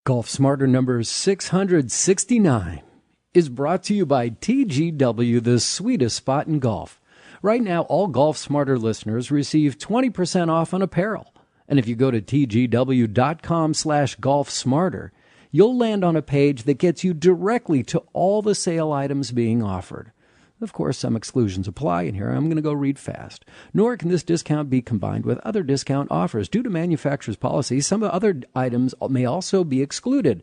Golf Smarter number 669 is brought to you by TGW, the sweetest spot in golf. Right now, all Golf Smarter listeners receive 20% off on apparel. And if you go to tgw.com/golfsmarter, you'll land on a page that gets you directly to all the sale items being offered. Of course, some exclusions apply, and here I'm going to go read fast. Nor can this discount be combined with other discount offers. Due to manufacturer's policies, some other items may also be excluded.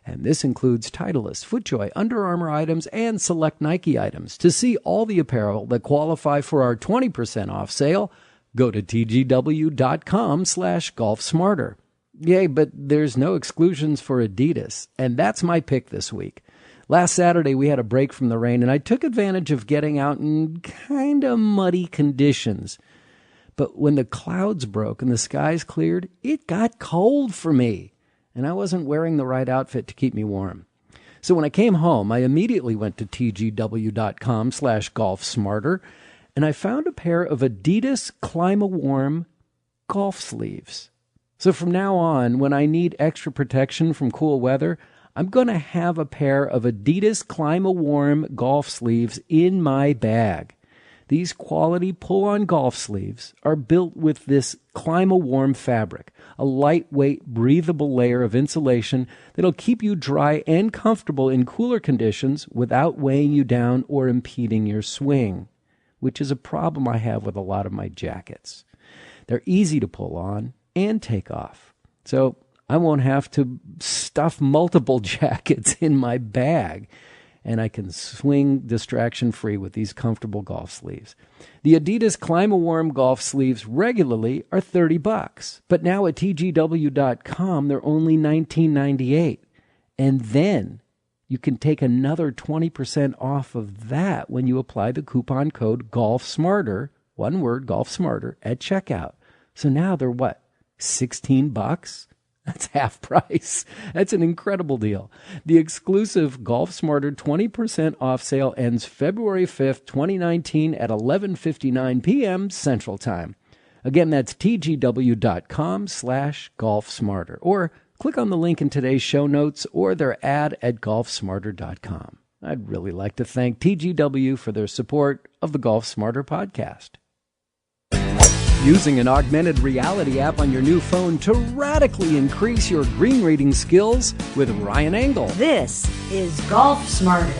And this includes Titleist, FootJoy, Under Armour items, and select Nike items. To see all the apparel that qualify for our 20% off sale, go to tgw.com/golfsmarter. Yay, but there's no exclusions for Adidas, and that's my pick this week. Last Saturday, we had a break from the rain, and I took advantage of getting out in kind of muddy conditions. But when the clouds broke and the skies cleared, it got cold for me, and I wasn't wearing the right outfit to keep me warm. So when I came home, I immediately went to tgw.com/golfsmarter, and I found a pair of Adidas Clima-Warm golf sleeves. So from now on, when I need extra protection from cool weather, I'm going to have a pair of Adidas Clima-Warm golf sleeves in my bag. These quality pull-on golf sleeves are built with this Clima-Warm fabric, a lightweight, breathable layer of insulation that'll keep you dry and comfortable in cooler conditions without weighing you down or impeding your swing, which is a problem I have with a lot of my jackets. They're easy to pull on and take off. So I won't have to stuff multiple jackets in my bag, and I can swing distraction-free with these comfortable golf sleeves. The Adidas Clima-Warm golf sleeves regularly are $30, but now at tgw.com they're only $19.98. And then you can take another 20% off of that when you apply the coupon code GolfSmarter, one word, GolfSmarter, at checkout. So now they're what, $16? That's half price. That's an incredible deal. The exclusive Golf Smarter 20% off sale ends February 5th, 2019 at 11:59 p.m. Central Time. Again, that's tgw.com/golfsmarter. Or click on the link in today's show notes or their ad at golfsmarter.com. I'd really like to thank TGW for their support of the Golf Smarter podcast. Using an augmented reality app on your new phone to radically increase your green reading skills with Ryan Engle. This is Golf Smarter,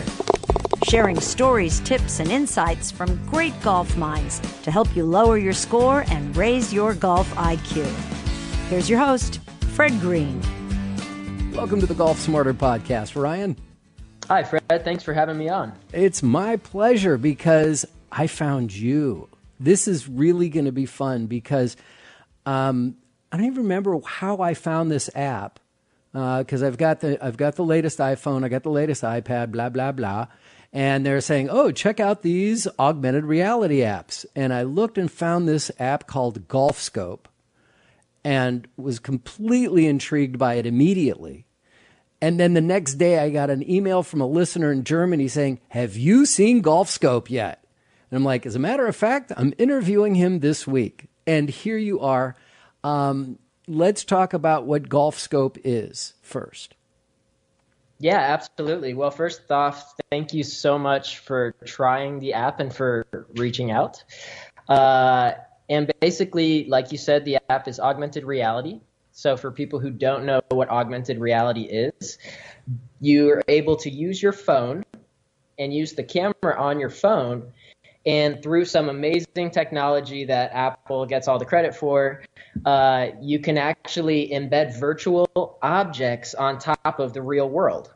sharing stories, tips, and insights from great golf minds to help you lower your score and raise your golf IQ. Here's your host, Fred Green. Welcome to the Golf Smarter podcast, Ryan. Hi, Fred. Thanks for having me on. It's my pleasure because I found you. This is really going to be fun because I don't even remember how I found this app because I've got the latest iPhone, I got the latest iPad, blah blah blah, and they're saying, "Oh, check out these augmented reality apps." And I looked and found this app called Golf Scope, and was completely intrigued by it immediately. And then the next day, I got an email from a listener in Germany saying, "Have you seen Golf Scope yet?" And I'm like, as a matter of fact, I'm interviewing him this week. And here you are. Let's talk about what Golf Scope is first. Yeah, absolutely. Well, first off, thank you so much for trying the app and for reaching out. And basically, like you said, the app is augmented reality. So for people who don't know what augmented reality is, you're able to use your phone and use the camera on your phone. And through some amazing technology that Apple gets all the credit for, you can actually embed virtual objects on top of the real world.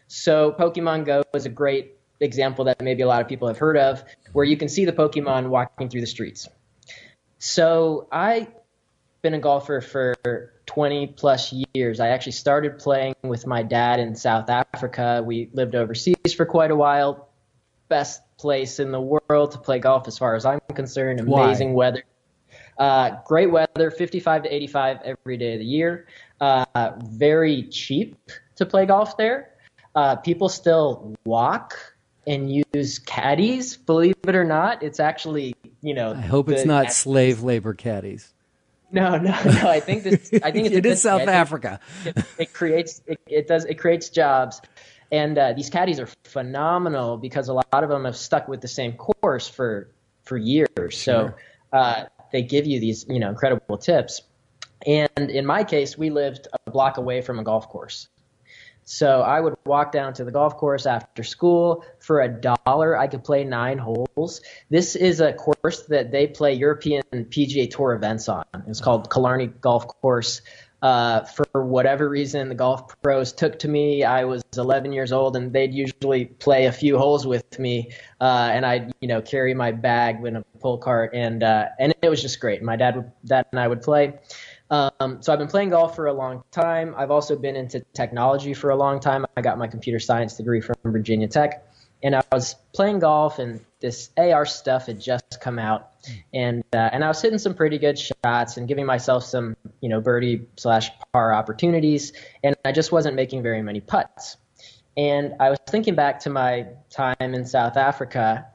So Pokemon Go is a great example that maybe a lot of people have heard of, where you can see the Pokemon walking through the streets. So I've been a golfer for 20 plus years. I actually started playing with my dad in South Africa. We lived overseas for quite a while. Best place in the world to play golf as far as I'm concerned. Amazing weather. Great weather, 55 to 85 every day of the year. Very cheap to play golf there. People still walk and use caddies, believe it or not. It's actually, I hope it's not slave labor caddies. No. I think it's It is South Africa. It creates jobs, and these caddies are phenomenal because a lot of them have stuck with the same course for years. Sure. So they give you these incredible tips. And in my case, we lived a block away from a golf course. So I would walk down to the golf course after school. For $1, I could play 9 holes. This is a course that they play European PGA Tour events on. It's called Killarney Golf Course. For whatever reason, the golf pros took to me. I was 11 years old, and they'd usually play a few holes with me, and I'd carry my bag in a pull cart, and it was just great. My dad and I would play. So I've been playing golf for a long time. I've also been into technology for a long time. I got my computer science degree from Virginia Tech, and I was playing golf, and this AR stuff had just come out, and I was hitting some pretty good shots and giving myself some birdie/par opportunities, and I just wasn't making very many putts. And I was thinking back to my time in South Africa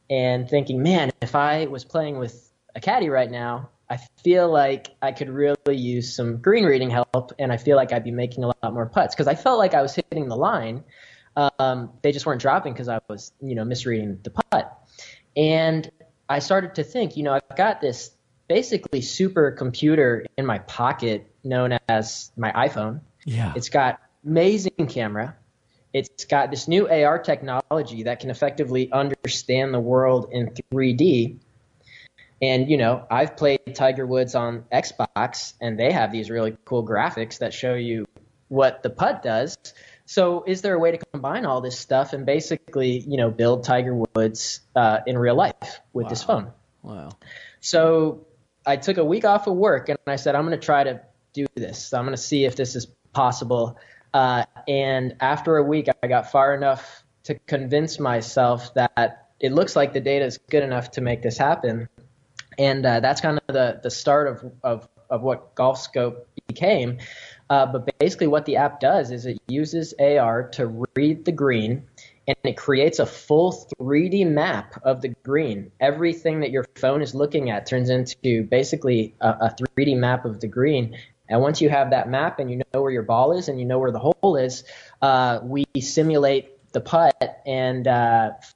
and thinking, man, if I was playing with a caddy right now, I feel like I could really use some green reading help, and I feel like I'd be making a lot more putts because I felt like I was hitting the line. They just weren't dropping because I was, misreading the putt. And I started to think, I've got this basically supercomputer in my pocket known as my iPhone. Yeah. It's got amazing camera. It's got this new AR technology that can effectively understand the world in 3D. And, I've played Tiger Woods on Xbox, and they have these really cool graphics that show you what the putt does. So is there a way to combine all this stuff and basically, build Tiger Woods in real life with this phone? Wow. So I took a week off of work, and I said, I'm going to try to do this. So I'm going to see if this is possible. And after a week, I got far enough to convince myself that it looks like the data is good enough to make this happen. And that's kind of the start of what GolfScope became. But basically what the app does is it uses AR to read the green, and it creates a full 3D map of the green. Everything that your phone is looking at turns into basically a 3D map of the green. And once you have that map and you know where your ball is and you know where the hole is, we simulate the putt and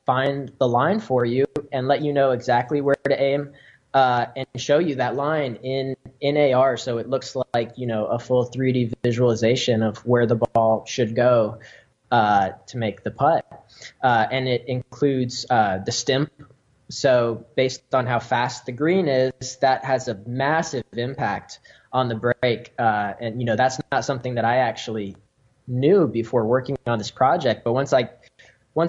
find the line for you and let you know exactly where to aim. And show you that line in AR, so it looks like a full 3D visualization of where the ball should go to make the putt. And it includes the stimp. So based on how fast the green is, that has a massive impact on the break. And that's not something that I actually knew before working on this project. But once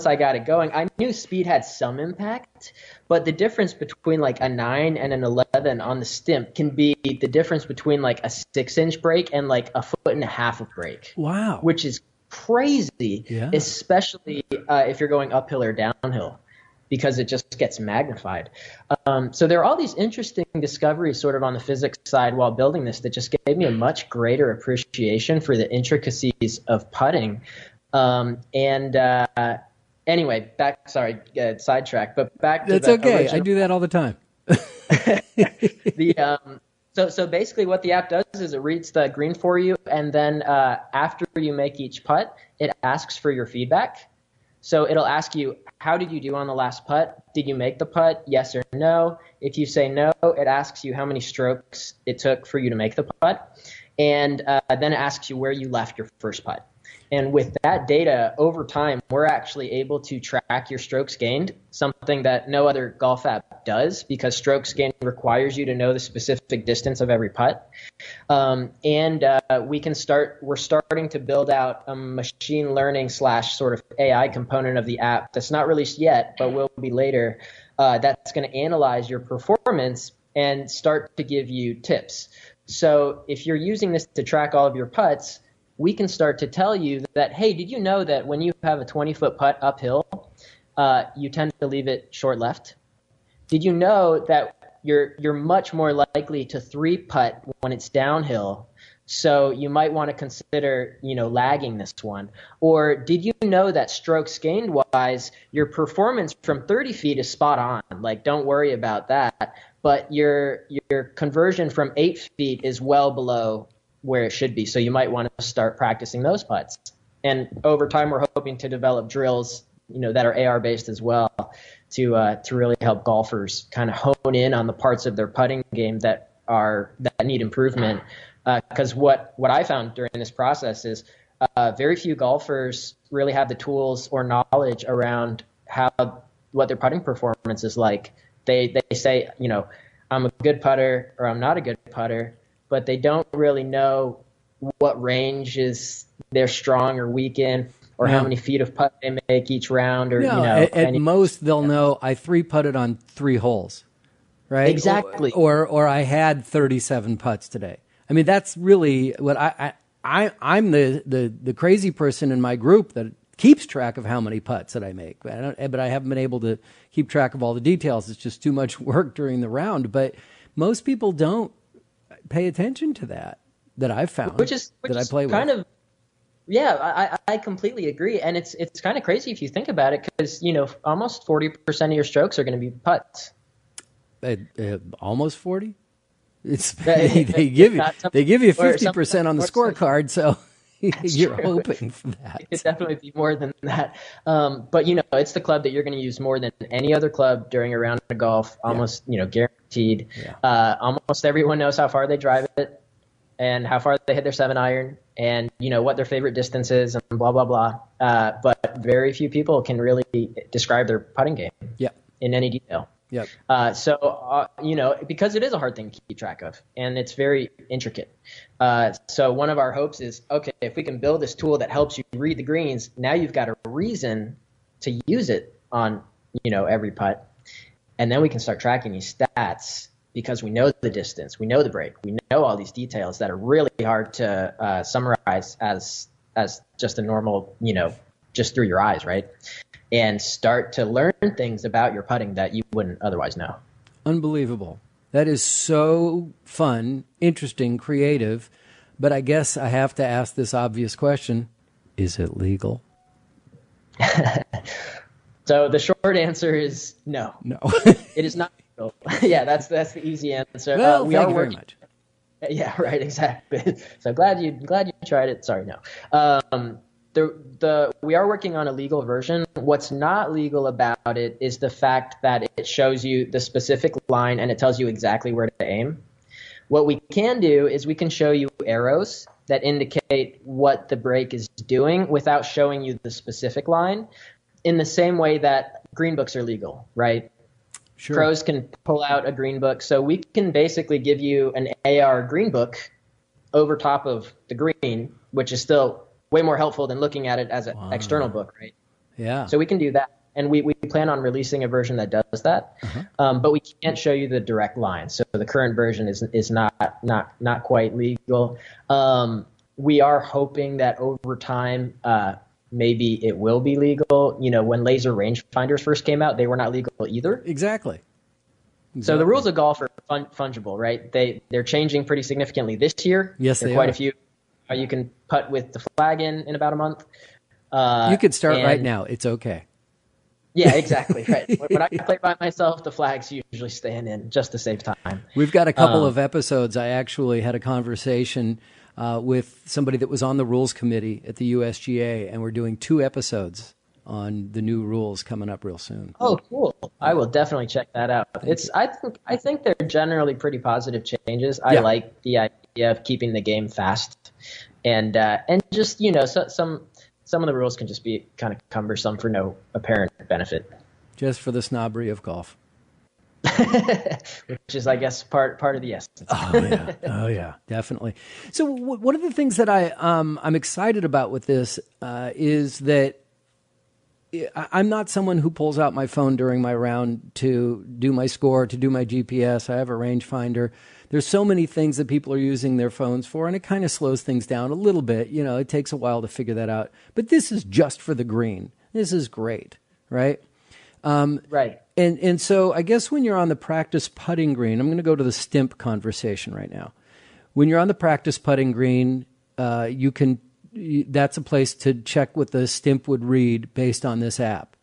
I got it going, I knew speed had some impact, but the difference between like a 9 and an 11 on the stimp can be the difference between like a 6-inch break and like a 1.5 foot of break. Wow. Which is crazy, yeah. Especially if you're going uphill or downhill, because it just gets magnified. So there are all these interesting discoveries sort of on the physics side while building this that just gave me a much greater appreciation for the intricacies of putting. Anyway, sidetrack, but back to That's the okay. original. I do that all the time. So basically what the app does is it reads the green for you, and then after you make each putt, it asks for your feedback. So it'll ask you, how did you do on the last putt? Did you make the putt? Yes or no? If you say no, it asks you how many strokes it took for you to make the putt. And then it asks you where you left your first putt. And with that data, over time, we're actually able to track your strokes gained, something that no other golf app does, because strokes gained requires you to know the specific distance of every putt. We're starting to build out a machine learning / sort of AI component of the app that's not released yet, but will be later, that's going to analyze your performance and start to give you tips. So if you're using this to track all of your putts, we can start to tell you that, hey, did you know that when you have a 20-foot putt uphill, you tend to leave it short left? Did you know that you're much more likely to 3-putt when it's downhill? So you might want to consider, lagging this one. Or did you know that strokes gained wise, your performance from 30 feet is spot on? Like, don't worry about that. but your conversion from 8 feet is well below where it should be. So you might want to start practicing those putts. And over time, we're hoping to develop drills, that are AR based as well, to really help golfers kind of hone in on the parts of their putting game that need improvement. Because what I found during this process is very few golfers really have the tools or knowledge around what their putting performance is like. They say, I'm a good putter or I'm not a good putter, but they don't really know what range is they're strong or weak in, or how many feet of putt they make each round, or at most they'll know I 3-putted on 3 holes, right? Exactly. Or I had 37 putts today. I mean, that's really what I'm the crazy person in my group that keeps track of how many putts that I make, but I haven't been able to keep track of all the details. It's just too much work during the round. But most people don't pay attention to that I've found, which is I play kind with. of. Yeah, I completely agree, and it's kind of crazy if you think about it, because almost 40% of your strokes are going to be putts. Almost 40. They give you 50% on the scorecard, so you're hoping for that. It could definitely be more than that. But it's the club that you're going to use more than any other club during a round of golf. Almost guaranteed. Yeah. Almost everyone knows how far they drive it, and how far they hit their 7-iron, and what their favorite distance is, and blah blah blah. But very few people can really describe their putting game in any detail. Yep. So because it is a hard thing to keep track of, and it's very intricate. So one of our hopes is, okay, if we can build this tool that helps you read the greens, now you've got a reason to use it on every putt, and then we can start tracking these stats, because we know the distance, we know the break, we know all these details that are really hard to summarize as just a normal, just through your eyes, right? And start to learn things about your putting that you wouldn't otherwise know. Unbelievable. That is so fun, interesting, creative. But I guess I have to ask this obvious question. Is it legal? So the short answer is no. No. It is not legal. Yeah, that's the easy answer. Well, thank you very much. Yeah, right, exactly. So glad you tried it. Sorry, no. We are working on a legal version. What's not legal about it is the fact that it shows you the specific line and it tells you exactly where to aim. What we can do is we can show you arrows that indicate what the break is doing without showing you the specific line, in the same way that green books are legal, right? Sure. Pros can pull out a green book. So we can basically give you an AR green book over top of the green, which is still way more helpful than looking at it as an external book, right? Yeah. So we can do that. And we plan on releasing a version that does that. But we can't show you the direct line. So the current version is not quite legal. We are hoping that over time, maybe it will be legal. When laser rangefinders first came out, they were not legal either. Exactly. So the rules of golf are fungible, right? They're changing pretty significantly this year. Yes, there are quite a few. You can putt with the flag in about a month. You could start right now. It's okay. Yeah, exactly. Right. When I play by myself, the flags usually staying in just to save time. We've got a couple of episodes. I actually had a conversation with somebody that was on the rules committee at the USGA, and we're doing 2 episodes on the new rules coming up real soon. Oh, cool! I will definitely check that out. I think they're generally pretty positive changes. I like the idea of keeping the game fast, and just some of the rules can just be kind of cumbersome for no apparent benefit. Just for the snobbery of golf. Which is, I guess, part of the essence. Oh yeah, definitely. So one of the things that I'm excited about with this is that I'm not someone who pulls out my phone during my round to do my score, to do my GPS. I have a rangefinder. There's so many things that people are using their phones for, and it kind of slows things down a little bit. It takes a while to figure that out. But this is just for the green. This is great, right? Right. And so I guess when you're on the practice putting green, I'm going to go to the stimp conversation right now. When you're on the practice putting green, that's a place to check what the stimp would read based on this app.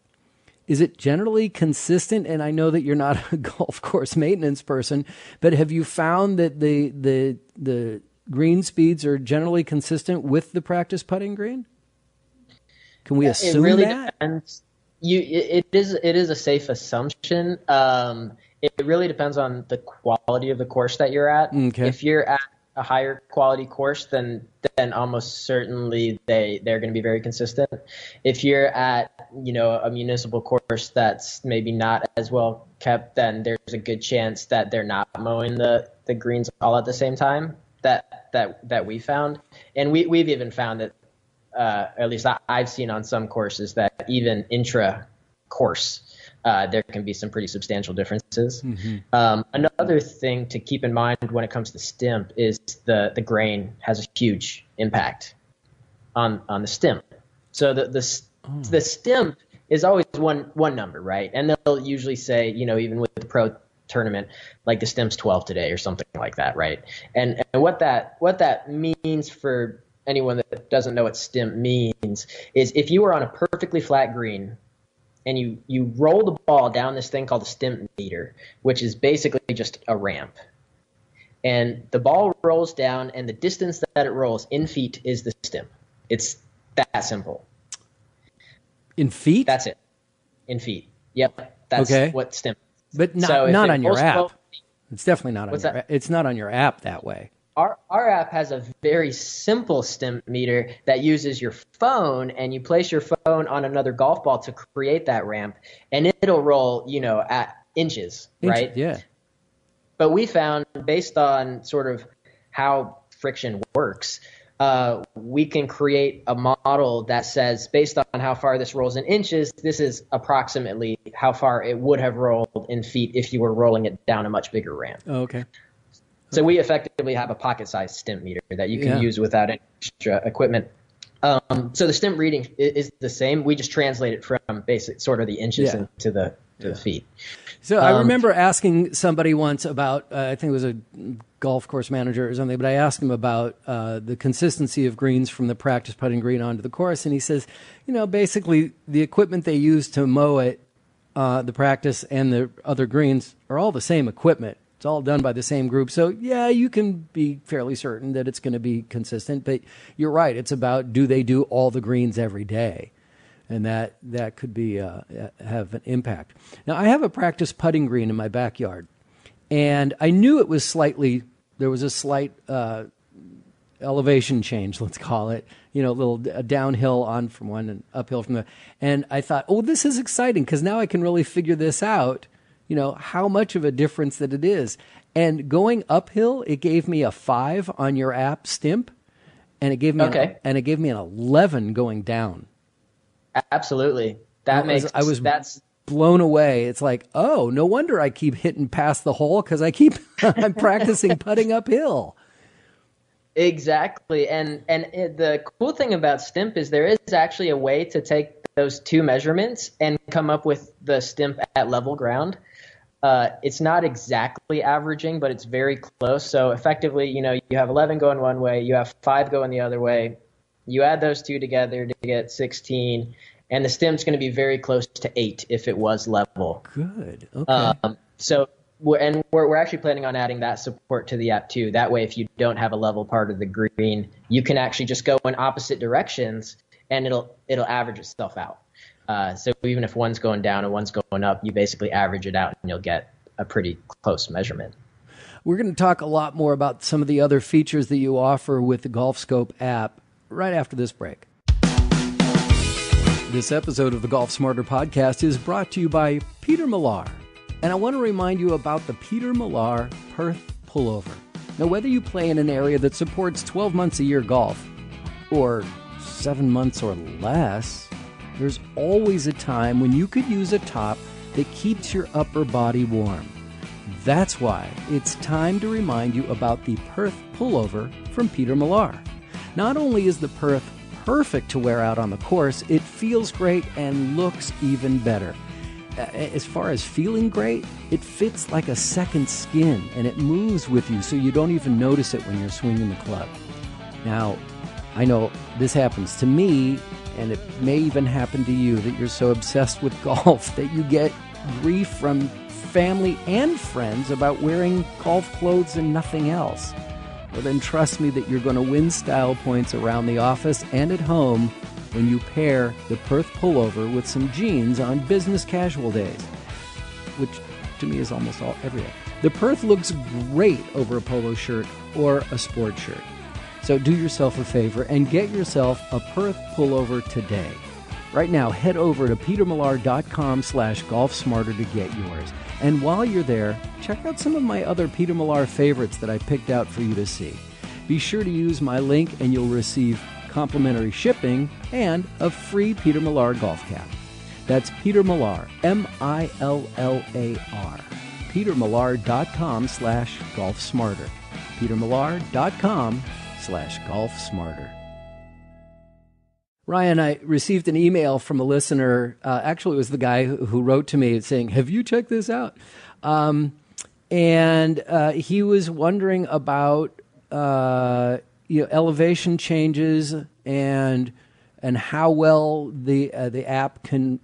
is it generally consistent? And I know that you're not a golf course maintenance person, but have you found that the green speeds are generally consistent with the practice putting green? Can we assume it really that? Depends. It is a safe assumption. It really depends on the quality of the course that you're at. Okay. If you're at a higher quality course, then almost certainly they're going to be very consistent. If you're at a municipal course that's maybe not as well kept, then there's a good chance that they're not mowing the greens all at the same time. That we found, and we've even found that at least I've seen on some courses that even intra course there can be some pretty substantial differences. Mm-hmm. Another thing to keep in mind when it comes to stimp is the grain has a huge impact on the stimp. So the stimp is always one number, right? And they'll usually say, even with the pro tournament, like the stimp's 12 today or something like that, right? And what that means for anyone that doesn't know what stimp means is if you were on a perfectly flat green and you roll the ball down this thing called a stimp meter, which is basically just a ramp. And the ball rolls down, and the distance that it rolls in feet is the stimp. It's that simple. In feet? That's it. In feet. Yep. That's okay. what stimp is. But not on your app. It's definitely not on your app. It's not on your app that way. Our app has a very simple stimp meter that uses your phone, and you place your phone on another golf ball to create that ramp, and it'll roll, at inches, right? Yeah. But we found, based on sort of how friction works, we can create a model that says, based on how far this rolls in inches, this is approximately how far it would have rolled in feet if you were rolling it down a much bigger ramp. Oh, okay. So we effectively have a pocket-sized stimp meter that you can use without any extra equipment. So the stimp reading is the same. We just translate it from basic sort of the inches into the feet. So I remember asking somebody once about, I think it was a golf course manager or something, but I asked him about the consistency of greens from the practice putting green onto the course, and he says, basically the equipment they use to mow it, the practice and the other greens are all the same equipment. It's all done by the same group. So, yeah, you can be fairly certain that it's going to be consistent. But you're right. It's about, do they do all the greens every day? And that could be have an impact. Now, I have a practice putting green in my backyard. And I knew it was there was a slight elevation change, let's call it. A downhill on from one and uphill from the. And I thought, this is exciting because now I can really figure this out. How much of a difference that it is. And going uphill, it gave me a 5 on your app stimp, and it gave me an 11 going down. Absolutely. That's blown away. It's like, no wonder I keep hitting past the hole because I'm practicing putting uphill. Exactly. And the cool thing about stimp is there is actually a way to take those two measurements and come up with the stimp at level ground. It's not exactly averaging, but it's very close. So effectively, you have 11 going one way, you have 5 going the other way. You add those two together to get 16, and the stimp's going to be very close to 8 if it was level. Good. Okay. We're actually planning on adding that support to the app too. That way, if you don't have a level part of the green, you can actually just go in opposite directions, and it'll average itself out. So even if one's going down and one's going up, you basically average it out and you'll get a pretty close measurement. We're going to talk a lot more about some of the other features that you offer with the GolfScope app right after this break. This episode of the Golf Smarter podcast is brought to you by Peter Millar. And I want to remind you about the Peter Millar Perth Pullover. Now, whether you play in an area that supports 12 months a year golf or 7 months or less, there's always a time when you could use a top that keeps your upper body warm. That's why it's time to remind you about the Perth Pullover from Peter Millar. Not only is the Perth perfect to wear out on the course, it feels great and looks even better. As far as feeling great, it fits like a second skin and it moves with you so you don't even notice it when you're swinging the club. Now, I know this happens to me, and it may even happen to you, that you're so obsessed with golf that you get grief from family and friends about wearing golf clothes and nothing else. Well, then trust me that you're going to win style points around the office and at home when you pair the Perth pullover with some jeans on business casual days, which to me is almost every day. The Perth looks great over a polo shirt or a sport shirt. So do yourself a favor and get yourself a Perth pullover today. Right now, head over to petermillar.com/golfsmarter to get yours. And while you're there, check out some of my other Peter Millar favorites that I picked out for you to see. Be sure to use my link and you'll receive complimentary shipping and a free Peter Millar golf cap. That's Peter Millar, MILLAR. petermillar.com/golfsmarter. petermillar.com/golfsmarter. Ryan, I received an email from a listener. Actually, it was the guy who wrote to me saying, have you checked this out? And he was wondering about elevation changes and how well the app can,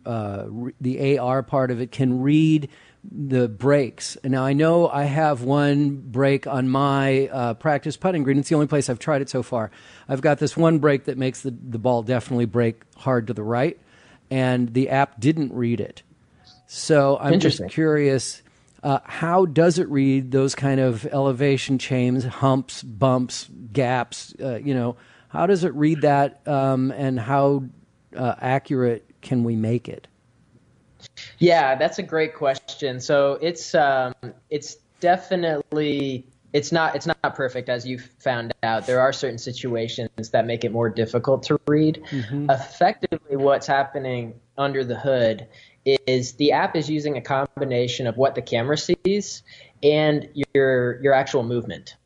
the AR part of it can read the breaks. Now, I know I have one break on my practice putting green. It's the only place I've tried it so far. I've got this one break that makes the ball definitely break hard to the right, and the app didn't read it. So I'm just curious, how does it read those kind of elevation changes, humps, bumps, gaps? How does it read that, and how accurate can we make it? Yeah, that's a great question. So it's definitely it's not perfect, as you found out. There are certain situations that make it more difficult to read. Mm-hmm. Effectively, what's happening under the hood is the app is using a combination of what the camera sees and your actual movement.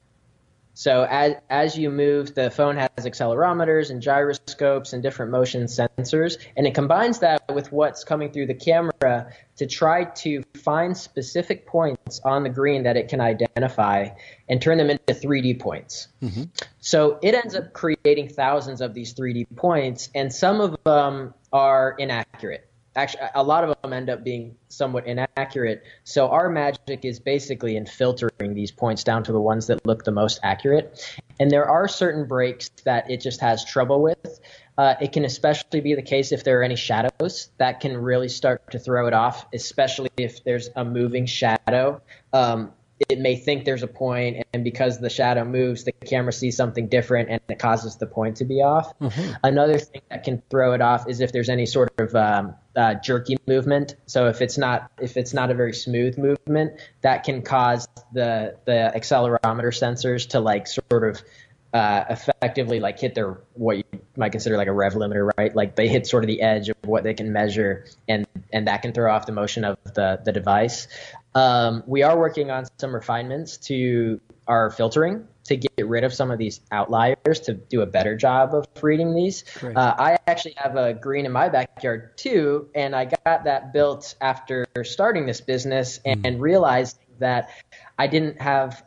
So as you move, the phone has accelerometers and gyroscopes and different motion sensors, and it combines that with what's coming through the camera to try to find specific points on the green that it can identify and turn them into 3D points. Mm-hmm. So it ends up creating thousands of these 3D points, and some of them are inaccurate. Actually, a lot of them end up being somewhat inaccurate. So our magic is basically in filtering these points down to the ones that look the most accurate. And there are certain breaks that it just has trouble with. It can especially be the case if there are any shadows that can really start to throw it off, especially if there's a moving shadow. It may think there's a point, and because the shadow moves, the camera sees something different, and it causes the point to be off. Mm-hmm. Another thing that can throw it off is if there's any sort of jerky movement. So if it's not a very smooth movement, that can cause the accelerometer sensors to sort of effectively hit their what you might consider like a rev limiter, right? Like they hit sort of the edge of what they can measure, and that can throw off the motion of the device. We are working on some refinements to our filtering to get rid of some of these outliers to do a better job of reading these. I actually have a green in my backyard too, and I got that built after starting this business and realized that I didn't have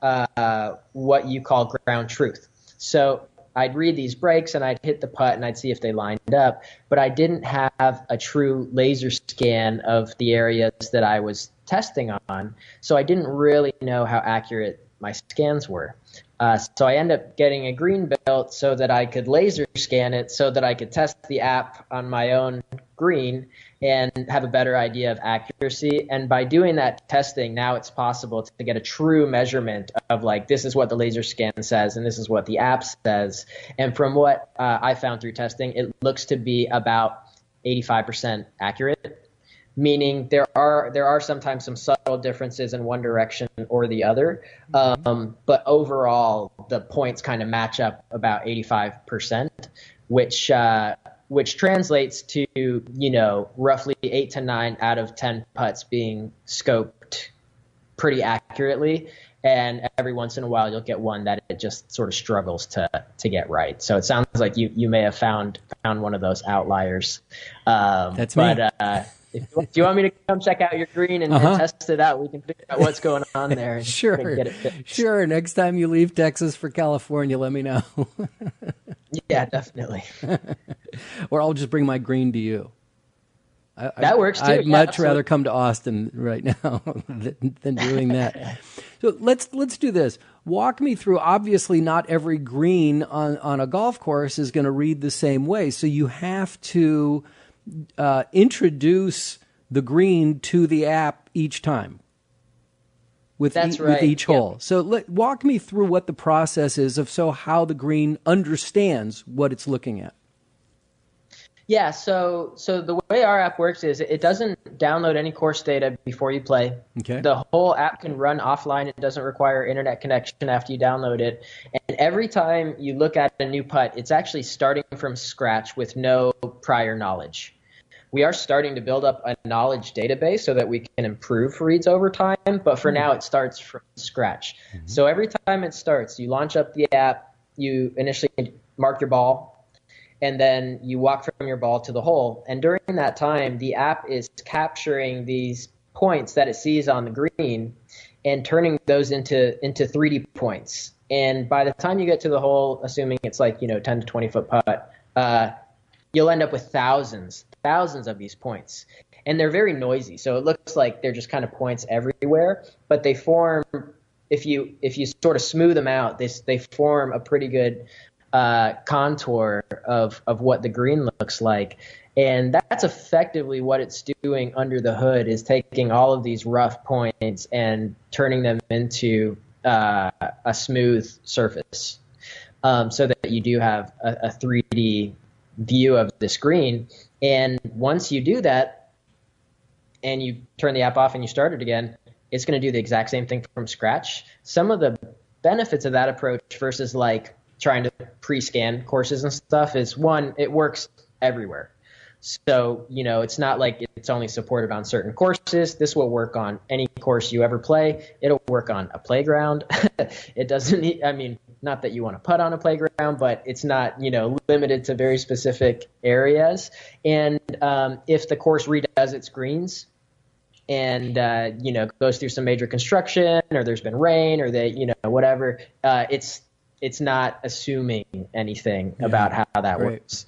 what you call ground truth. So I'd read these breaks and I'd hit the putt and I'd see if they lined up, but I didn't have a true laser scan of the areas that I was testing on, so I didn't really know how accurate my scans were. So I ended up getting a green built so that I could laser scan it so that I could test the app on my own green and have a better idea of accuracy. And by doing that testing, now it's possible to get a true measurement of this is what the laser scan says and this is what the app says. And from what I found through testing, it looks to be about 85% accurate. Meaning there are sometimes some subtle differences in one direction or the other, but overall the points kind of match up about 85%, which translates to roughly 8 to 9 out of 10 putts being scoped pretty accurately, and every once in a while you'll get one that it just sort of struggles to get right. So it sounds like you may have found one of those outliers. That's me. If you want me to come check out your green and test it out, we can figure out what's going on there. And Sure. get it fixed. Sure. Next time you leave Texas for California, let me know. Yeah, definitely. Or I'll just bring my green to you. That works too. I'd Yeah, much absolutely. rather come to Austin right now than doing that. So let's do this. Walk me through. Obviously, not every green on a golf course is going to read the same way. So you have to introduce the green to the app each time with each hole. So walk me through what the process is of how the green understands what it's looking at. Yeah, so the way our app works is it doesn't download any course data before you play. Okay. The whole app can run offline. It doesn't require internet connection after you download it. And every time you look at a new putt, it's actually starting from scratch with no prior knowledge. We are starting to build up a knowledge database so that we can improve reads over time, but for now it starts from scratch. Mm-hmm. So every time it starts, you launch up the app, you initially mark your ball, and then you walk from your ball to the hole. And during that time, the app is capturing these points that it sees on the green and turning those into 3D points. And by the time you get to the hole, assuming it's 10 to 20 foot putt, you'll end up with thousands of these points. And they're very noisy. So it looks like they're just kind of points everywhere, but they form, if you sort of smooth them out, they form a pretty good contour of what the green looks like. And that's effectively what it's doing under the hood, is taking all of these rough points and turning them into a smooth surface, so that you do have a 3D view of the screen. And once you do that and you turn the app off and you start it again, it's going to do the exact same thing from scratch. Some of the benefits of that approach versus trying to pre-scan courses and stuff is, one, it works everywhere. So, it's not like it's only supported on certain courses. This will work on any course you ever play. It'll work on a playground. It doesn't need, not that you want to putt on a playground, but it's not, limited to very specific areas. And if the course redoes its greens and, goes through some major construction, or there's been rain, or whatever, it's not assuming anything about how that works.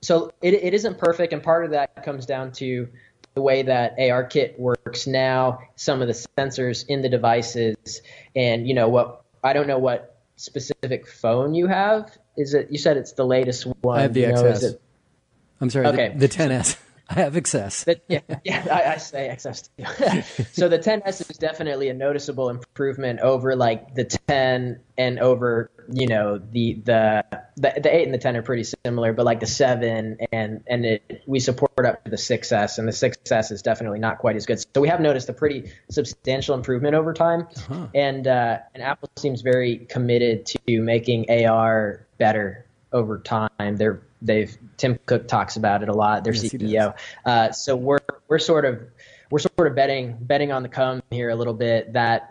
So it isn't perfect, and part of that comes down to the way that ARKit works now, some of the sensors in the devices, and I don't know what specific phone you have. Is it? You said it's the latest one. I have the XS. I'm sorry, okay. The 10S. I have XS. I say XS too. So the 10S is definitely a noticeable improvement over the 10 and over, the 8 and the 10 are pretty similar, but the 7 and we support up to the 6S, and the 6S is definitely not quite as good. So we have noticed a pretty substantial improvement over time. Uh-huh. And Apple seems very committed to making AR better over time. Tim Cook talks about it a lot, their CEO. So we're sort of betting on the come here a little bit, that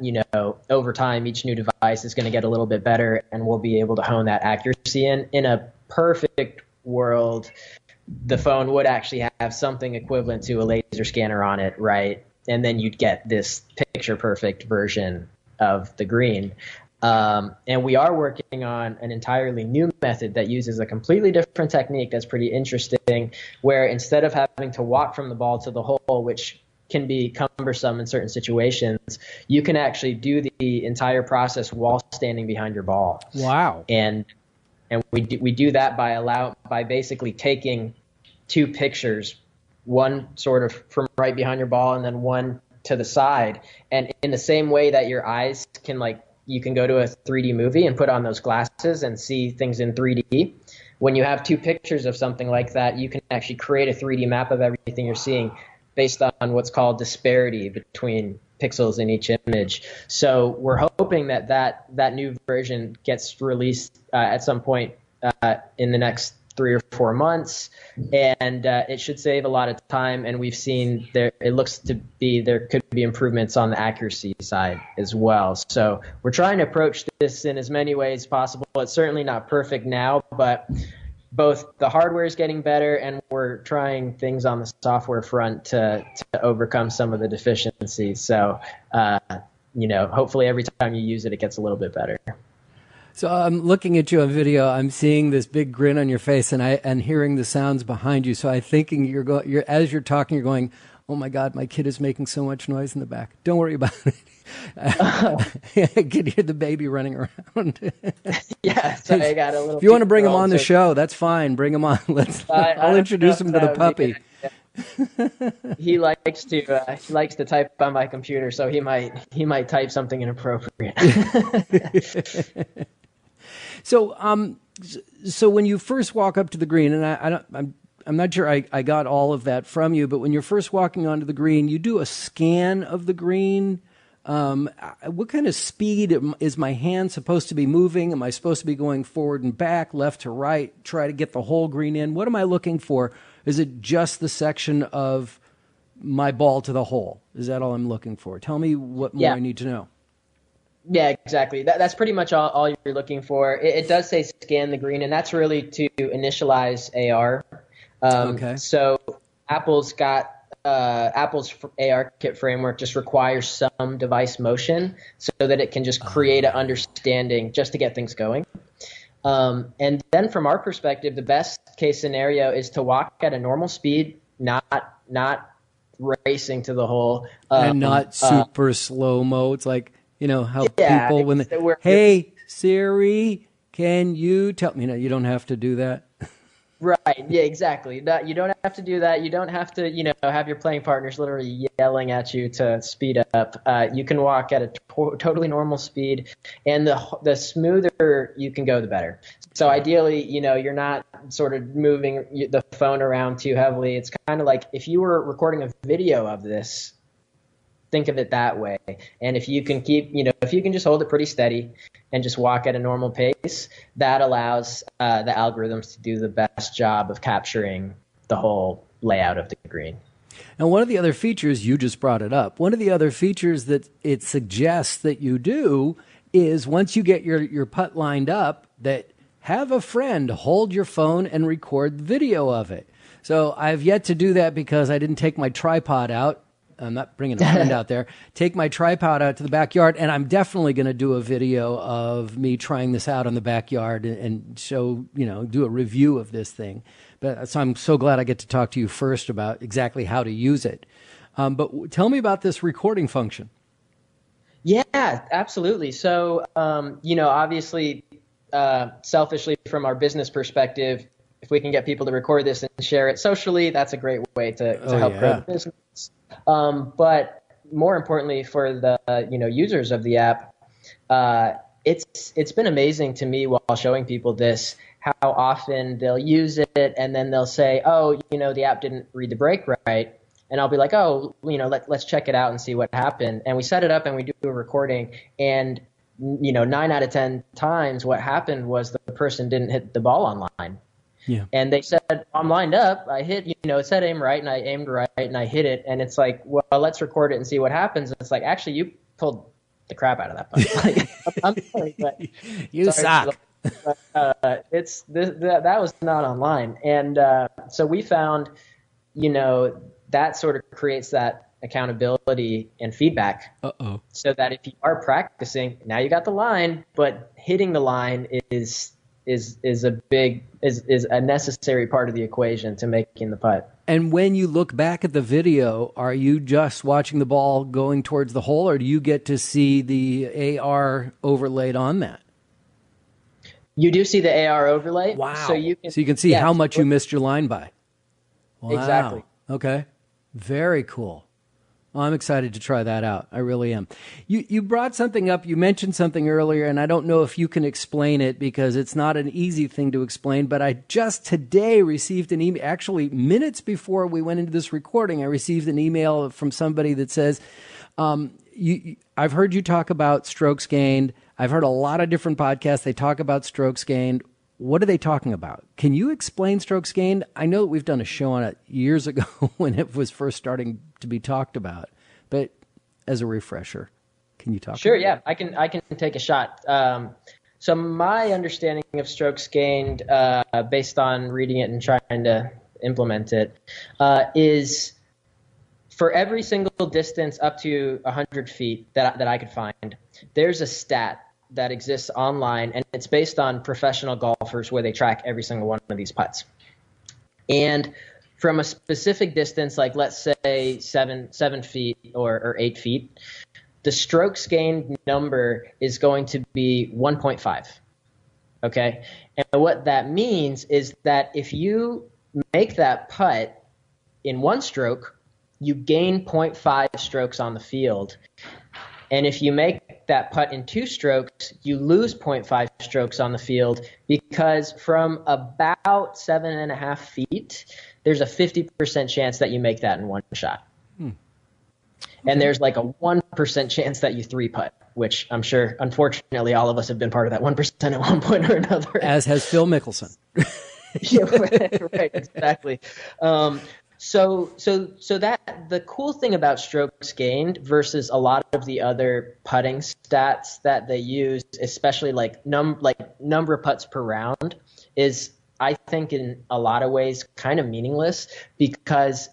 over time each new device is going to get a little bit better, and we'll be able to hone that accuracy in a perfect world. The phone would actually have something equivalent to a laser scanner on it, right? And then you'd get this picture perfect version of the green. And we are working on an entirely new method that uses a completely different technique that's pretty interesting, where instead of having to walk from the ball to the hole, which can be cumbersome in certain situations, you can actually do the entire process while standing behind your ball. Wow. And we do that by basically taking two pictures, one sort of from right behind your ball and then one to the side. And in the same way that your eyes can you can go to a 3D movie and put on those glasses and see things in 3D. When you have two pictures of something like that, you can actually create a 3D map of everything you're seeing based on what's called disparity between pixels in each image. So we're hoping that new version gets released at some point in the next 3 or 4 months, and it should save a lot of time. And we've seen it looks to be there could be improvements on the accuracy side as well. So we're trying to approach this in as many ways as possible. It's certainly not perfect now, but both the hardware is getting better, and we're trying things on the software front to overcome some of the deficiencies. So hopefully every time you use it, it gets a little bit better. So I'm looking at you on video. I'm seeing this big grin on your face, and hearing the sounds behind you. So I'm thinking you're as you're talking, you're going, "Oh my God, my kid is making so much noise in the back." Don't worry about it. I can hear the baby running around. Yeah, so I got a little. If you want to bring him on the show, that's fine. Bring him on. I'll introduce him to the puppy. He likes to type on my computer, so he might type something inappropriate. So when you first walk up to the green, and I'm not sure I got all of that from you, but when you're first walking onto the green, you do a scan of the green. What kind of speed is my hand supposed to be moving? Am I supposed to be going forward and back, left to right, try to get the whole green in? What am I looking for? Is it just the section of my ball to the hole? Is that all I'm looking for? Tell me what more I need to know. Yeah, exactly. That's pretty much all you're looking for. It does say scan the green, and that's really to initialize AR. Okay. So Apple's ARKit framework just requires some device motion so that it can just create an understanding just to get things going. And then from our perspective, the best case scenario is to walk at a normal speed, not racing to the hole. And not super slow-mo. It's like, how people, when hey, Siri, can you tell me? You don't have to do that. Right. Yeah, exactly. You don't have to do that. You don't have to, have your playing partners literally yelling at you to speed up. You can walk at a totally normal speed, and the smoother you can go, the better. So ideally, you're not sort of moving the phone around too heavily. It's kind of like if you were recording a video of this, think of it that way. And if you can if you can just hold it pretty steady and just walk at a normal pace, that allows the algorithms to do the best job of capturing the whole layout of the green. And one of the other features, you just brought it up, one of the other features that it suggests that you do is once you get your putt lined up, that have a friend hold your phone and record the video of it. So I've yet to do that because I didn't take my tripod out. I'm not bringing a friend out there. Take my tripod out to the backyard, and I'm definitely going to do a video of me trying this out in the backyard and show, do a review of this thing. So I'm so glad I get to talk to you first about exactly how to use it. But tell me about this recording function. Yeah, absolutely. So, obviously, selfishly from our business perspective, if we can get people to record this and share it socially, that's a great way to help grow the business. But more importantly for the users of the app, it's been amazing to me while showing people this, how often they'll use it and then they'll say, oh, the app didn't read the break right. And I'll be like, oh, let's check it out and see what happened. And we set it up and we do a recording, and 9 out of 10 times what happened was the person didn't hit the ball online. Yeah. And they said, I'm lined up. I hit, it said aim right, and I aimed right, and I hit it. And it's like, well, let's record it and see what happens. And it's like, actually, you pulled the crap out of that putt. I'm sorry, but you suck. But, that was not online. And so we found, that sort of creates that accountability and feedback. So that if you are practicing, now you got the line, but hitting the line is a necessary part of the equation to making the putt. And when you look back at the video, are you just watching the ball going towards the hole, or do you get to see the AR overlaid on that? You do see the AR overlay. Wow. So you can see how much you missed your line by. Wow. Exactly. Okay. Very cool. Well, I'm excited to try that out. I really am. You brought something up. You mentioned something earlier, and I don't know if you can explain it because it's not an easy thing to explain, but I just today received an email. Actually, minutes before we went into this recording, I received an email from somebody that says, I've heard you talk about strokes gained. I've heard a lot of different podcasts. They talk about strokes gained. What are they talking about? Can you explain strokes gained? I know that we've done a show on it years ago when it was first starting to be talked about, but as a refresher, can you talk? Sure, about I can take a shot. So my understanding of strokes gained, based on reading it and trying to implement it, is for every single distance up to 100 feet that I could find, there's a stat that exists online, and it's based on professional golfers where they track every single one of these putts. And from a specific distance, like let's say 7 feet or 8 feet, the strokes gained number is going to be 1.5. Okay? And what that means is that if you make that putt in one stroke, you gain 0.5 strokes on the field. And if you make that putt in 2 strokes, you lose 0.5 strokes on the field, because from about 7.5 feet, there's a 50% chance that you make that in one shot. And there's like a 1% chance that you 3-putt, which I'm sure, unfortunately, all of us have been part of that 1% at one point or another. As has Phil Mickelson. Yeah, right, exactly. So that the cool thing about strokes gained versus a lot of the other putting stats that they use, especially like number of putts per round, is I think in a lot of ways kind of meaningless, because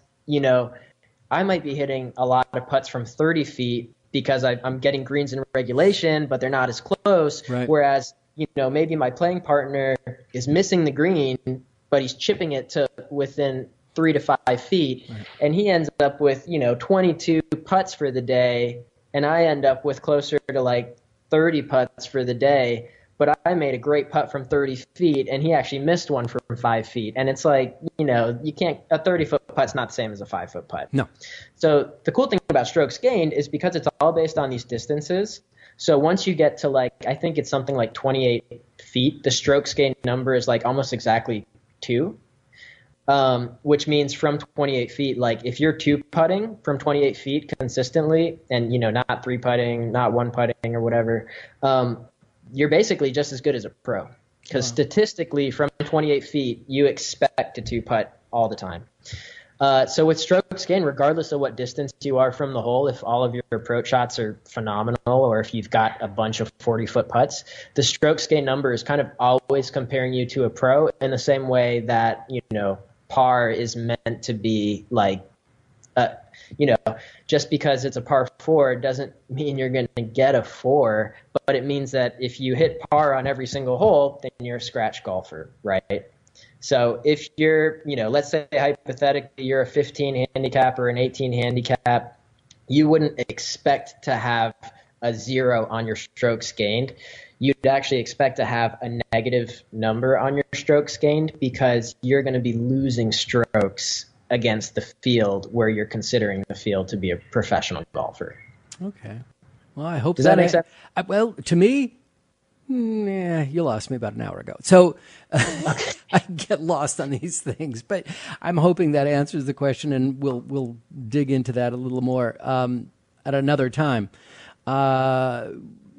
I might be hitting a lot of putts from 30 feet because I'm getting greens in regulation, but they're not as close. Right. Whereas maybe my playing partner is missing the green, but he's chipping it to within 3 to 5 feet, right, and he ends up with 22 putts for the day, and I end up with closer to like 30 putts for the day. But I made a great putt from 30 feet, and he actually missed one from 5 feet. And it's like, you can't, a 30-foot putt's not the same as a 5-foot putt. No. So the cool thing about strokes gained is because it's all based on these distances. So once you get to I think it's something like 28 feet, the strokes gained number is like almost exactly 2. Which means from 28 feet, like if you're 2-putting from 28 feet consistently, and not 3-putting, not 1-putting or whatever, you're basically just as good as a pro, because statistically from 28 feet you expect to 2-putt all the time. So with strokes gained, regardless of what distance you are from the hole, if all of your approach shots are phenomenal, or if you've got a bunch of 40-foot putts, the strokes gained number is kind of always comparing you to a pro, in the same way that par is meant to be like, just because it's a par 4 doesn't mean you're going to get a 4, but it means that if you hit par on every single hole, then you're a scratch golfer, right? So if you're, let's say hypothetically you're a 15 handicap or an 18 handicap, you wouldn't expect to have a 0 on your strokes gained. You'd actually expect to have a negative number on your strokes gained, because you're going to be losing strokes against the field where you're considering the field to be a professional golfer. Okay. Well, I hope Does that make sense? Well, to me, you lost me about an hour ago. So I get lost on these things, but I'm hoping that answers the question, and we'll dig into that a little more at another time.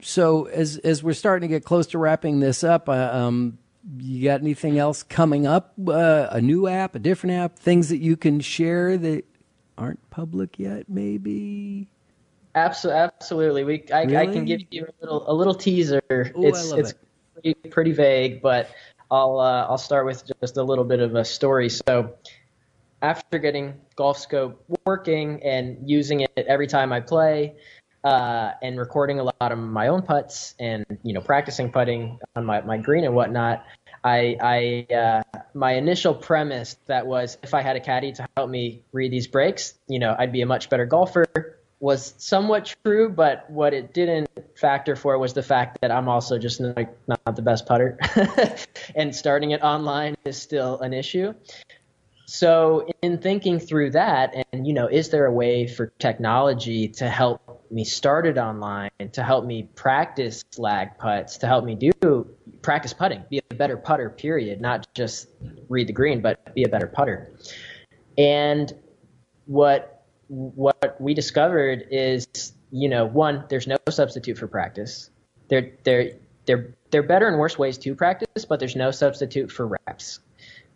So as we're starting to get close to wrapping this up, you got anything else coming up? A new app, a different app, things that you can share that aren't public yet, maybe? Absolutely. I can give you a little teaser. Ooh, it's pretty vague, but I'll start with just a little bit of a story. So after getting Golf Scope working and using it every time I play, and recording a lot of my own putts, and practicing putting on my green and whatnot, I my initial premise that was, if I had a caddy to help me read these breaks, I'd be a much better golfer, was somewhat true. But what it didn't factor for was the fact that I'm also just not the best putter, and starting it online is still an issue. So in thinking through that, and is there a way for technology to help me start it online, to help me practice lag putts, to help me practice putting, be a better putter, period, not just read the green, but be a better putter. And what we discovered is, one, there's no substitute for practice. There are better and worse ways to practice, but there's no substitute for reps.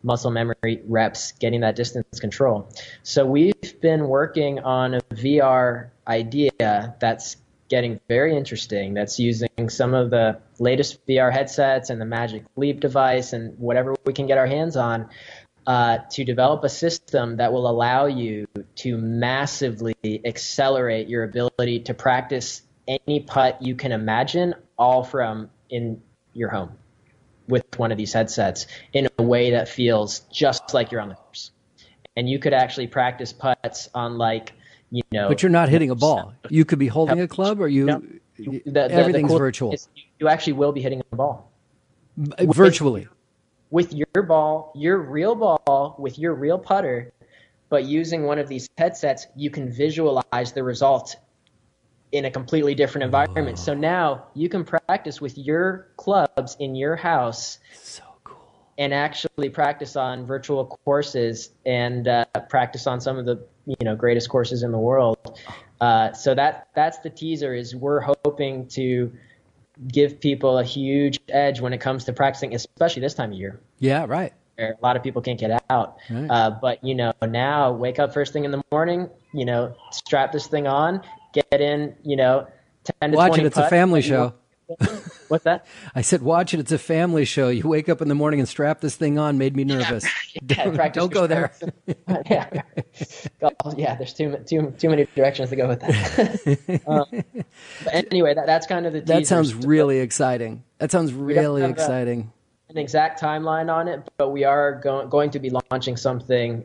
Muscle memory, reps, getting that distance control. So we've been working on a VR idea that's getting very interesting, that's using some of the latest VR headsets and the Magic Leap device and whatever we can get our hands on, to develop a system that will allow you to massively accelerate your ability to practice any putt you can imagine, all from in your home with one of these headsets in a way that feels just like you're on the course. And you could actually practice putts on But you're not hitting a ball. You could be holding a club, or everything's cool virtual. You actually will be hitting a ball. Virtually. With your ball, your real ball, with your real putter, but using one of these headsets, you can visualize the result in a completely different environment. So now you can practice with your clubs in your house. So cool. And actually practice on virtual courses and practice on some of the greatest courses in the world. So that's the teaser. Is we're hoping to give people a huge edge when it comes to practicing, especially this time of year. Yeah, right. Where a lot of people can't get out. Right. But now wake up first thing in the morning. Strap this thing on, get in. 10 to 20 Watch it. It's a family show. What's that? I said, watch it. It's a family show. You wake up in the morning and strap this thing on. Made me nervous. Don't go there. There's too many directions to go with that. But anyway, that's kind of the teaser. That sounds really exciting. That sounds really exciting. An exact timeline on it, but we are going to be launching something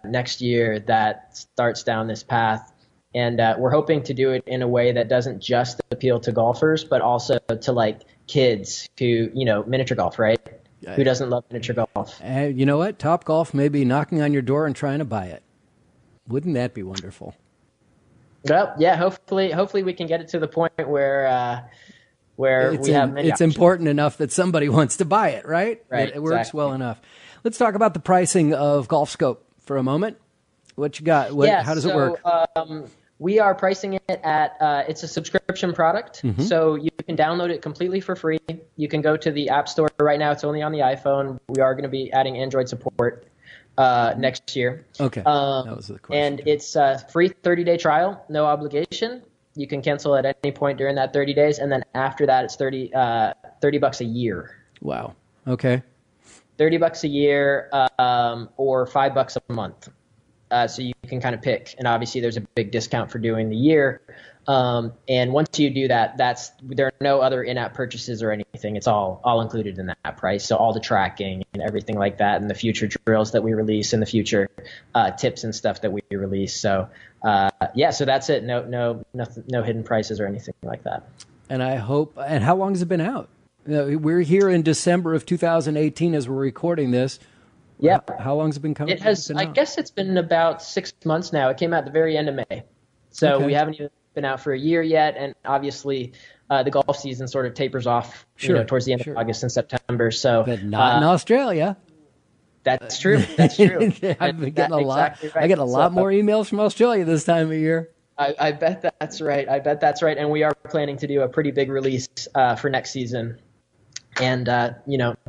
next year that starts down this path. And we're hoping to do it in a way that doesn't just appeal to golfers, but also to kids who, miniature golf, right? Who doesn't love miniature golf? You know what? Topgolf may be knocking on your door and trying to buy it. Wouldn't that be wonderful? Well, yeah. Hopefully we can get it to the point where we have many It's options. Important enough that somebody wants to buy it, right? Right. It works exactly. well enough. Let's talk about the pricing of Golf Scope for a moment. What you got? How does it work? We are pricing it at, it's a subscription product, so you can download it completely for free. You can go to the App Store right now. It's only on the iPhone. We are going to be adding Android support next year. Okay, that was the question. And it's a free 30-day trial, no obligation. You can cancel at any point during that 30 days, and then after that, it's $30 a year. Wow. Okay. $30 a year or $5 a month. So you can kind of pick, and obviously there's a big discount for doing the year. And once you do that, there are no other in-app purchases or anything. It's all included in that price. So all the tracking and everything like that, and the future drills that we release, and the future tips and stuff that we release. So so that's it. No hidden prices or anything like that. And I hope. And how long has it been out? We're here in December of 2018 as we're recording this. Yeah. How long has it been coming? It has. I guess it's been about 6 months now. It came out at the very end of May, so we haven't even been out for a year yet. And obviously, the golf season sort of tapers off, towards the end of August and September. So, but not in Australia. That's true. That's true. I've been getting a lot. Exactly right. I get a lot more emails from Australia this time of year. I bet that's right. And we are planning to do a pretty big release for next season. And,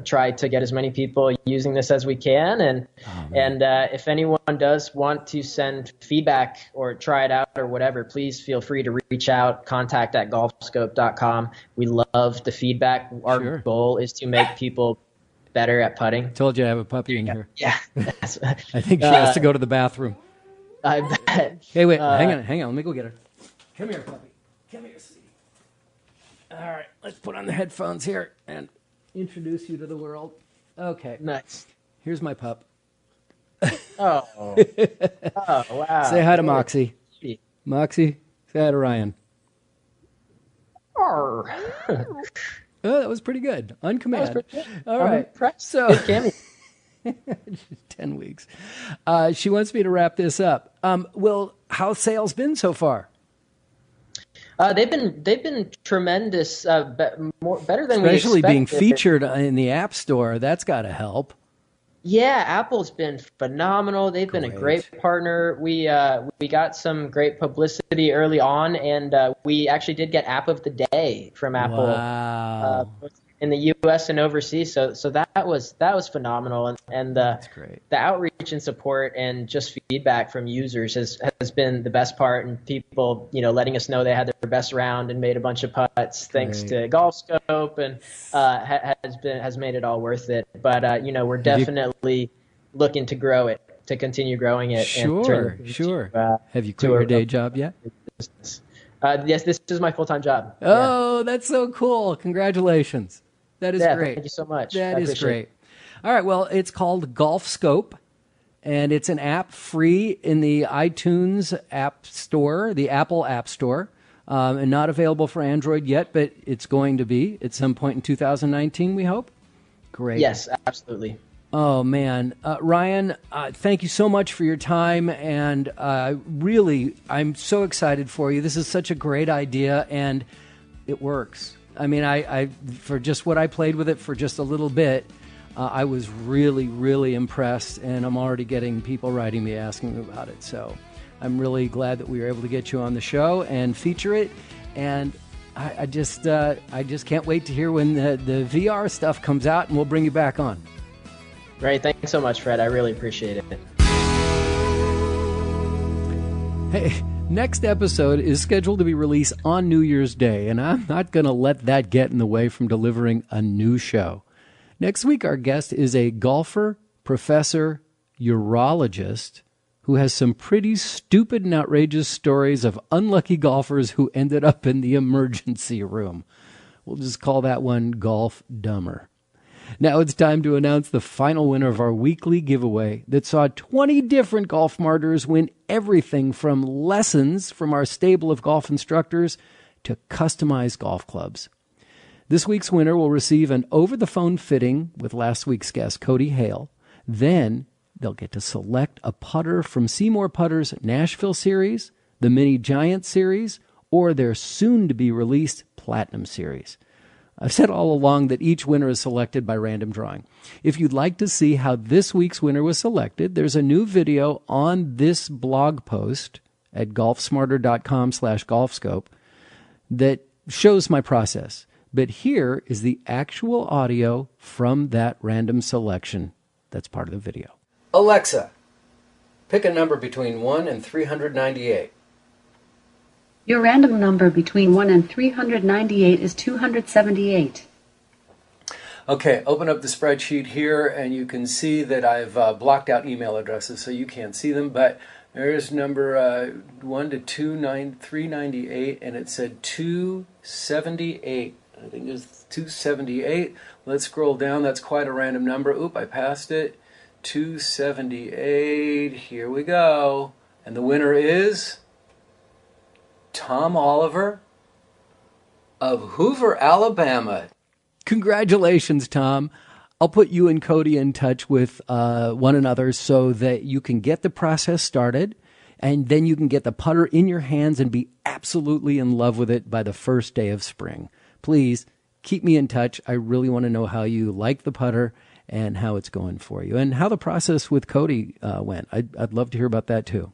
try to get as many people using this as we can. And if anyone does want to send feedback or try it out or whatever, please feel free to reach out, contact@golfscope.com. We love the feedback. Our goal is to make people better at putting. Told you I have a puppy in here. Yeah. I think she has to go to the bathroom. I bet. Hey, wait, hang on. Let me go get her. Come here, puppy. Come here, sweetie. All right, let's put on the headphones here and introduce you to the world. Okay. Nice. Here's my pup. Oh, wow. Say hi to Moxie. Moxie, say hi to Ryan. Oh, that was pretty good. On command. All right. So, 10 weeks. She wants me to wrap this up. How's sales been so far? They've been tremendous, better than we expected. Especially being featured in the App Store, that's got to help. Yeah, Apple's been phenomenal. They've been a great partner. We got some great publicity early on, and we actually did get App of the Day from Apple. Wow. In the U.S. and overseas, so that was phenomenal, and that's great. The outreach and support and just feedback from users has been the best part, and people letting us know they had their best round and made a bunch of putts thanks to Golf Scope, and has made it all worth it. But we're definitely looking to grow it, to continue growing it. Sure. Have you quit your day job yet? Yes, this is my full-time job. Oh, that's so cool. Congratulations. That is great. Thank you so much. That is great. All right, well, it's called Golf Scope, and it's an app free in the iTunes App Store, the Apple App Store, and not available for Android yet, but it's going to be at some point in 2019, we hope. Great. Yes, absolutely. Oh, man. Ryan, thank you so much for your time, and really, I'm so excited for you. This is such a great idea, and it works. I mean, I for just what I played with it for just a little bit, I was really, really impressed, and I'm already getting people writing me asking me about it. So I'm really glad that we were able to get you on the show and feature it, and I just can't wait to hear when the VR stuff comes out, and we'll bring you back on. Great. Thanks so much, Fred. I really appreciate it. Hey, next episode is scheduled to be released on New Year's Day, and I'm not going to let that get in the way from delivering a new show. Next week, our guest is a golfer, professor, urologist, who has some pretty stupid and outrageous stories of unlucky golfers who ended up in the emergency room. We'll just call that one Golf Dumber. Now it's time to announce the final winner of our weekly giveaway that saw 20 different golf martyrs win everything from lessons from our stable of golf instructors to customized golf clubs. This week's winner will receive an over-the-phone fitting with last week's guest, Cody Hale. Then they'll get to select a putter from Seemore Putter's Nashville Series, the Mini Giant Series, or their soon-to-be-released Platinum Series. I've said all along that each winner is selected by random drawing. If you'd like to see how this week's winner was selected, there's a new video on this blog post at golfsmarter.com/golfscope that shows my process. But here is the actual audio from that random selection that's part of the video. Alexa, pick a number between 1 and 398. Your random number between 1 and 398 is 278. Okay, open up the spreadsheet here, and you can see that I've blocked out email addresses so you can't see them, but there's number 1 to 398, and it said 278. I think it's 278. Let's scroll down. That's quite a random number. Oop, I passed it. 278. Here we go. And the winner is Tom Oliver of Hoover, Alabama. Congratulations, Tom. I'll put you and Cody in touch with one another so that you can get the process started, and then you can get the putter in your hands and be absolutely in love with it by the first day of spring. Please keep me in touch. I really want to know how you like the putter and how it's going for you, and how the process with Cody went. I'd love to hear about that too.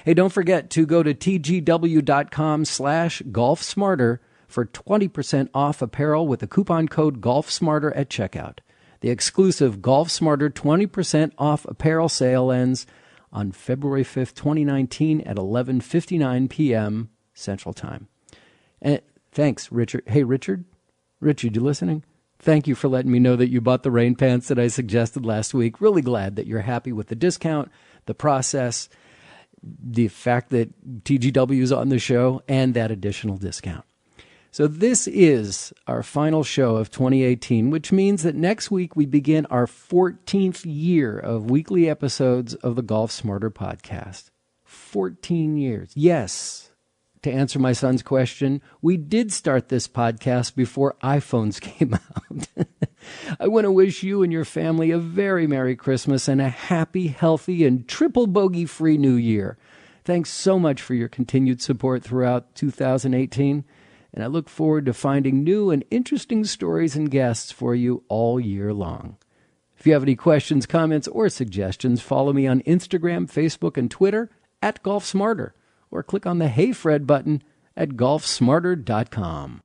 Hey, don't forget to go to tgw.com/golfsmarter for 20% off apparel with the coupon code GolfSmarter at checkout. The exclusive Golf Smarter 20% off apparel sale ends on February 5th, 2019 at 11:59 p.m. Central Time. And thanks, Richard. Hey, Richard, you listening? Thank you for letting me know that you bought the rain pants that I suggested last week. Really glad that you're happy with the discount, the process, the fact that TGW is on the show, and that additional discount. So this is our final show of 2018, which means that next week we begin our 14th year of weekly episodes of the Golf Smarter podcast. 14 years. Yes. To answer my son's question, we did start this podcast before iPhones came out. I want to wish you and your family a very Merry Christmas and a happy, healthy, and triple bogey-free New Year. Thanks so much for your continued support throughout 2018, and I look forward to finding new and interesting stories and guests for you all year long. If you have any questions, comments, or suggestions, follow me on Instagram, Facebook, and Twitter @GolfSmarter. Or click on the Hey Fred button at golfsmarter.com.